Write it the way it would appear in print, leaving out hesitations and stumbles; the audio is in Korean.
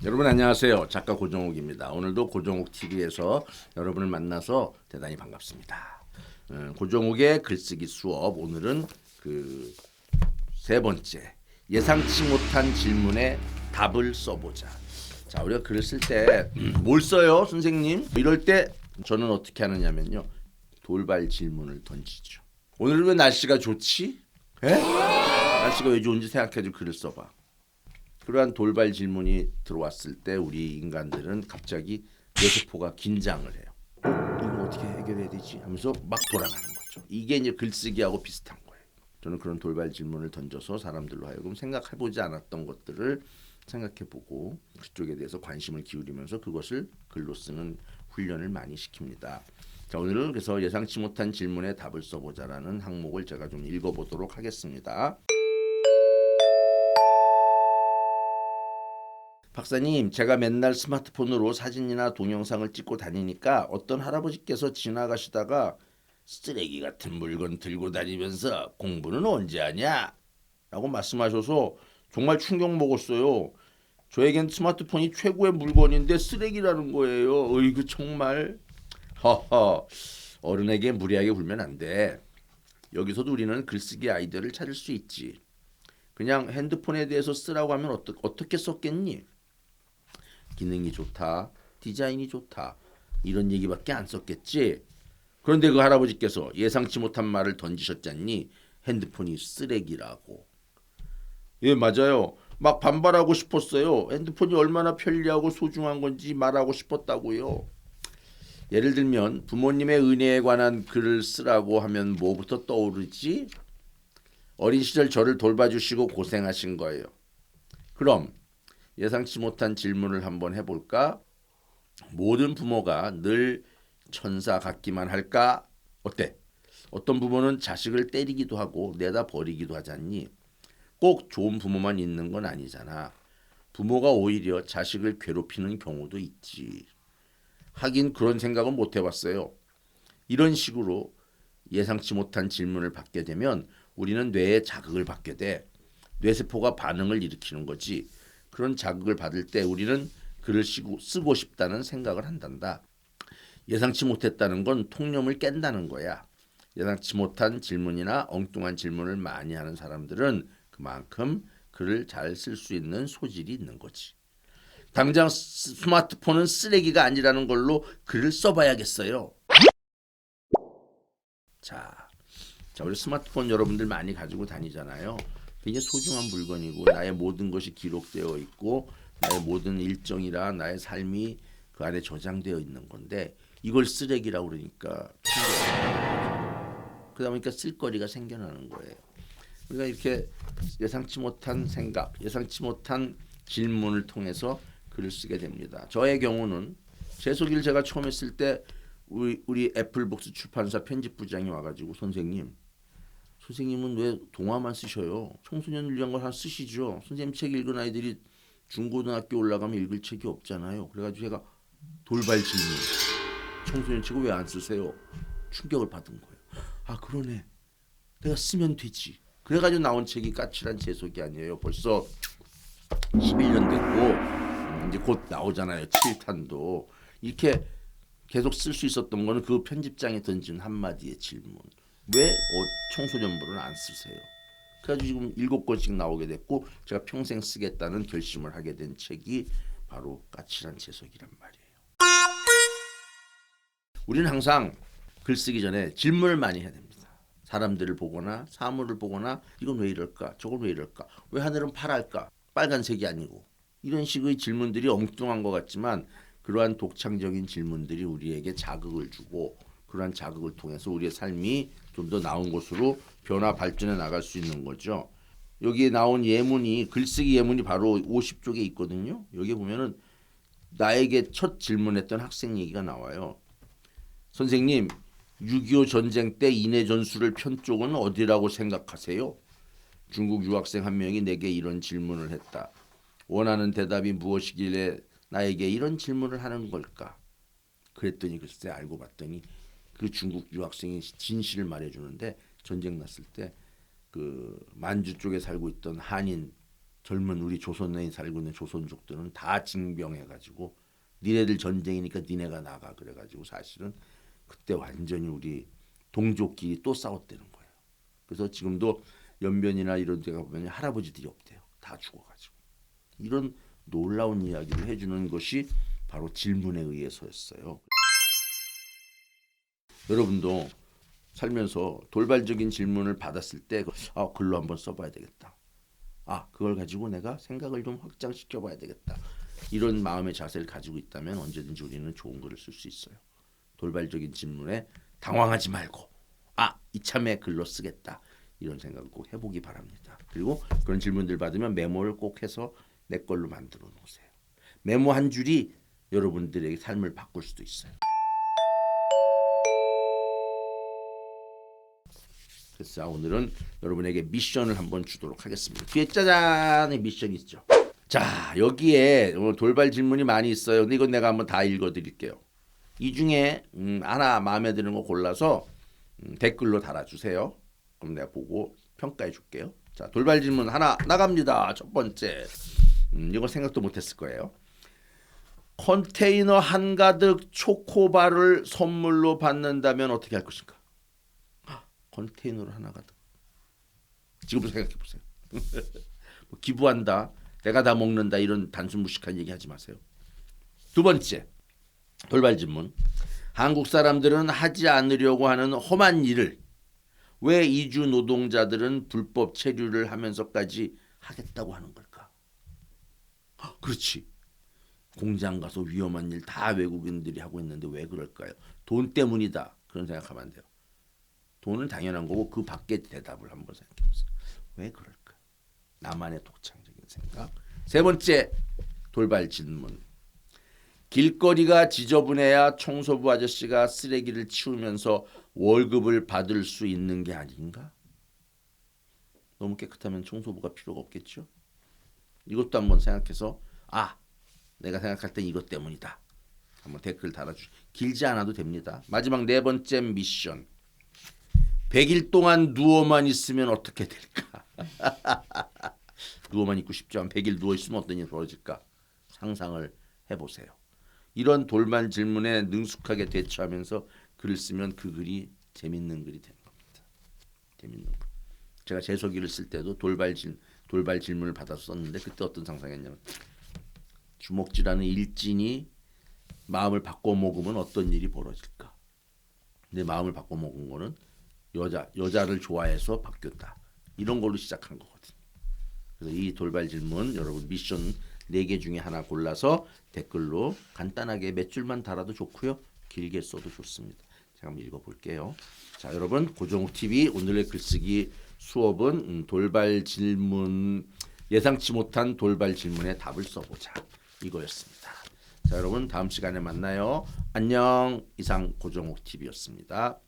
여러분 안녕하세요. 작가 고정욱입니다. 오늘도 고정욱 TV에서 여러분을 만나서 대단히 반갑습니다. 고정욱의 글쓰기 수업 오늘은 그 세 번째 예상치 못한 질문에 답을 써보자. 자, 우리가 글을 쓸 때 뭘 써요, 선생님? 이럴 때 저는 어떻게 하느냐면요, 돌발 질문을 던지죠. 오늘은 왜 날씨가 좋지? 에? 날씨가 왜 좋은지 생각해서 글을 써봐. 그러한 돌발 질문이 들어왔을 때 우리 인간들은 갑자기 뇌세포가 긴장을 해요. 이걸 어떻게 해결해야 되지? 하면서 막 돌아가는 거죠. 이게 이제 글쓰기하고 비슷한 거예요. 저는 그런 돌발 질문을 던져서 사람들로 하여금 생각해보지 않았던 것들을 생각해보고 그쪽에 대해서 관심을 기울이면서 그것을 글로 쓰는 훈련을 많이 시킵니다. 자, 오늘은 그래서 예상치 못한 질문에 답을 써보자라는 항목을 제가 좀 읽어보도록 하겠습니다. 박사님, 제가 맨날 스마트폰으로 사진이나 동영상을 찍고 다니니까 어떤 할아버지께서 지나가시다가 쓰레기 같은 물건 들고 다니면서 공부는 언제 하냐? 라고 말씀하셔서 정말 충격 먹었어요. 저에겐 스마트폰이 최고의 물건인데 쓰레기라는 거예요. 어이구 정말. 허허. 어른에게 무리하게 굴면 안 돼. 여기서도 우리는 글쓰기 아이디어를 찾을 수 있지. 그냥 핸드폰에 대해서 쓰라고 하면 어떻게 썼겠니? 기능이 좋다, 디자인이 좋다 이런 얘기밖에 안 썼겠지. 그런데 그 할아버지께서 예상치 못한 말을 던지셨잖니. 핸드폰이 쓰레기라고. 예, 맞아요. 막 반발하고 싶었어요. 핸드폰이 얼마나 편리하고 소중한 건지 말하고 싶었다고요. 예를 들면 부모님의 은혜에 관한 글을 쓰라고 하면 뭐부터 떠오르지? 어린 시절 저를 돌봐주시고 고생하신 거예요. 그럼 예상치 못한 질문을 한번 해볼까? 모든 부모가 늘 천사 같기만 할까? 어때? 어떤 부모는 자식을 때리기도 하고 내다 버리기도 하잖니. 꼭 좋은 부모만 있는 건 아니잖아. 부모가 오히려 자식을 괴롭히는 경우도 있지. 하긴 그런 생각은 못 해봤어요. 이런 식으로 예상치 못한 질문을 받게 되면 우리는 뇌에 자극을 받게 돼. 뇌세포가 반응을 일으키는 거지. 그런 자극을 받을 때 우리는 글을 쓰고 싶다는 생각을 한단다. 예상치 못했다는 건 통념을 깬다는 거야. 예상치 못한 질문이나 엉뚱한 질문을 많이 하는 사람들은 그만큼 글을 잘 쓸 수 있는 소질이 있는 거지. 당장 스마트폰은 쓰레기가 아니라는 걸로 글을 써봐야겠어요. 자, 우리 스마트폰 여러분들 많이 가지고 다니잖아요. 굉장히 소중한 물건이고 나의 모든 것이 기록되어 있고 나의 모든 일정이나 나의 삶이 그 안에 저장되어 있는 건데 이걸 쓰레기라고 그러니까 그러다 보니까 쓸거리가 생겨나는 거예요. 우리가 이렇게 예상치 못한 생각, 예상치 못한 질문을 통해서 글을 쓰게 됩니다. 저의 경우는 제 소개를 제가 처음 했을 때 우리 애플북스 출판사 편집부장이 와가지고 선생님은 왜 동화만 쓰셔요? 청소년을 위한 걸 하나 쓰시죠. 선생님 책 읽은 아이들이 중고등학교 올라가면 읽을 책이 없잖아요. 그래가지고 제가 돌발 질문. 청소년 책을 왜 안 쓰세요? 충격을 받은 거예요. 아 그러네. 내가 쓰면 되지. 그래가지고 나온 책이 까칠한 재속이 아니에요. 벌써 11년 됐고 이제 곧 나오잖아요. 7탄도. 이렇게 계속 쓸 수 있었던 거는 그 편집장이 던진 한마디의 질문. 왜 청소년부를 안 쓰세요? 그래가지고 지금 7권씩 나오게 됐고 제가 평생 쓰겠다는 결심을 하게 된 책이 바로 까칠한 재석이란 말이에요. 우리는 항상 글쓰기 전에 질문을 많이 해야 됩니다. 사람들을 보거나 사물을 보거나 이건 왜 이럴까? 저건 왜 이럴까? 왜 하늘은 파랄까? 빨간색이 아니고 이런 식의 질문들이 엉뚱한 것 같지만 그러한 독창적인 질문들이 우리에게 자극을 주고 그러한 자극을 통해서 우리의 삶이 좀 더 나은 곳으로 변화 발전해 나갈 수 있는 거죠. 여기에 나온 예문이 글쓰기 예문이 바로 50쪽에 있거든요. 여기 보면은 나에게 첫 질문했던 학생 얘기가 나와요. 선생님, 6.25 전쟁 때 인해 전술을 편 쪽은 어디라고 생각하세요? 중국 유학생 한 명이 내게 이런 질문을 했다. 원하는 대답이 무엇이길래 나에게 이런 질문을 하는 걸까? 그랬더니 글쎄 알고 봤더니 그 중국 유학생이 진실을 말해주는데 전쟁 났을 때 그 만주 쪽에 살고 있던 한인 젊은 우리 조선에 살고 있는 조선족들은 다 징병해가지고 니네들 전쟁이니까 니네가 나가 그래가지고 사실은 그때 완전히 우리 동족끼리 또 싸웠다는 거예요. 그래서 지금도 연변이나 이런 데가 보면 할아버지들이 없대요. 다 죽어가지고. 이런 놀라운 이야기를 해주는 것이 바로 질문에 의해서였어요. 여러분도 살면서 돌발적인 질문을 받았을 때 글로 한번 써봐야 되겠다. 그걸 가지고 내가 생각을 좀 확장시켜봐야 되겠다. 이런 마음의 자세를 가지고 있다면 언제든지 우리는 좋은 글을 쓸 수 있어요. 돌발적인 질문에 당황하지 말고 이참에 글로 쓰겠다. 이런 생각을 꼭 해보기 바랍니다. 그리고 그런 질문들 받으면 메모를 꼭 해서 내 걸로 만들어 놓으세요. 메모 한 줄이 여러분들에게 삶을 바꿀 수도 있어요. 그래서 오늘은 여러분에게 미션을 한번 주도록 하겠습니다. 뒤에 짜잔의 미션이 있죠. 자, 여기에 돌발 질문이 많이 있어요. 근데 이건 내가 한번 다 읽어드릴게요. 이 중에 하나 마음에 드는 거 골라서 댓글로 달아주세요. 그럼 내가 보고 평가해 줄게요. 자, 돌발 질문 하나 나갑니다. 첫 번째. 이거 생각도 못했을 거예요. 컨테이너 한가득 초코바를 선물로 받는다면 어떻게 할 것인가? 컨테이너를 하나 가득. 지금부터 생각해 보세요. 뭐 기부한다, 내가 다 먹는다 이런 단순 무식한 얘기 하지 마세요. 두 번째 돌발 질문. 한국 사람들은 하지 않으려고 하는 험한 일을 왜 이주 노동자들은 불법 체류를 하면서까지 하겠다고 하는 걸까? 그렇지. 공장 가서 위험한 일 다 외국인들이 하고 있는데 왜 그럴까요? 돈 때문이다. 그런 생각하면 안 돼요. 돈은 당연한 거고 그 밖의 대답을 한번 생각해 보세요. 왜 그럴까? 나만의 독창적인 생각. 세 번째 돌발 질문. 길거리가 지저분해야 청소부 아저씨가 쓰레기를 치우면서 월급을 받을 수 있는 게 아닌가? 너무 깨끗하면 청소부가 필요가 없겠죠? 이것도 한번 생각해서 내가 생각할 땐 이것 때문이다. 한번 댓글 달아주시죠. 길지 않아도 됩니다. 마지막 네 번째 미션. 100일 동안 누워만 있으면 어떻게 될까? 누워만 있고 싶죠. 한 100일 누워 있으면 어떤 일이 벌어질까? 상상을 해보세요. 이런 돌발 질문에 능숙하게 대처하면서 글을 쓰면 그 글이 재밌는 글이 되는 겁니다. 재밌는 글. 제가 재소기를 쓸 때도 돌발 질문을 받아서 썼는데 그때 어떤 상상했냐면 주먹질하는 일진이 마음을 바꿔 먹으면 어떤 일이 벌어질까? 내 마음을 바꿔 먹은 거는 여자를 좋아해서 바뀌었다. 이런 걸로 시작한 거거든요. 그래서 이 돌발 질문 여러분 미션 4개 중에 하나 골라서 댓글로 간단하게 몇 줄만 달아도 좋고요. 길게 써도 좋습니다. 제가 한번 읽어볼게요. 자, 여러분 고정욱 TV 오늘의 글쓰기 수업은 돌발 질문 예상치 못한 돌발 질문에 답을 써보자 이거였습니다. 자, 여러분 다음 시간에 만나요. 안녕. 이상 고정욱 TV였습니다.